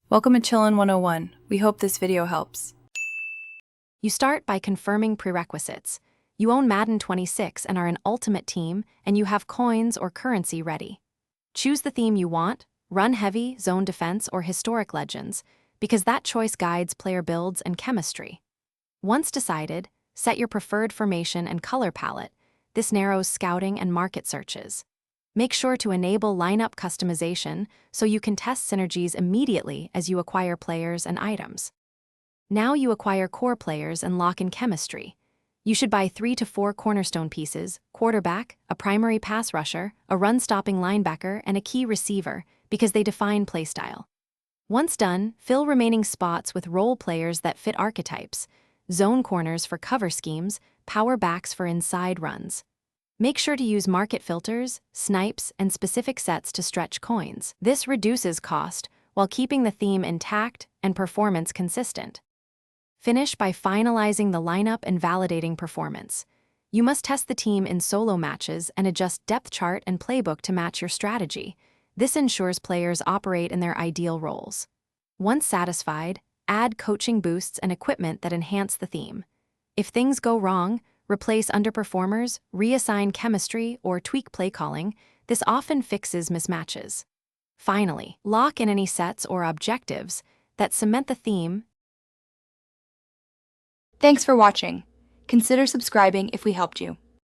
Welcome to Chillin' 101. We hope this video helps. You start by confirming prerequisites. You own Madden 26 and are an ultimate team, and you have coins or currency ready. Choose the theme you want: run heavy, zone defense, or historic legends, because that choice guides player builds and chemistry. Once decided, set your preferred formation and color palette. This narrows scouting and market searches. Make sure to enable lineup customization so you can test synergies immediately as you acquire players and items. Now you acquire core players and lock in chemistry. You should buy 3 to 4 cornerstone pieces: quarterback, a primary pass rusher, a run-stopping linebacker, and a key receiver, because they define playstyle. Once done, fill remaining spots with role players that fit archetypes: zone corners for cover schemes, power backs for inside runs. Make sure to use market filters, snipes, and specific sets to stretch coins. This reduces cost while keeping the theme intact and performance consistent. Finish by finalizing the lineup and validating performance. You must test the team in solo matches and adjust depth chart and playbook to match your strategy. This ensures players operate in their ideal roles. Once satisfied, add coaching boosts and equipment that enhance the theme. If things go wrong, replace underperformers, reassign chemistry, or tweak play calling. This often fixes mismatches. Finally, lock in any sets or objectives that cement the theme. Thanks for watching. Consider subscribing if we helped you.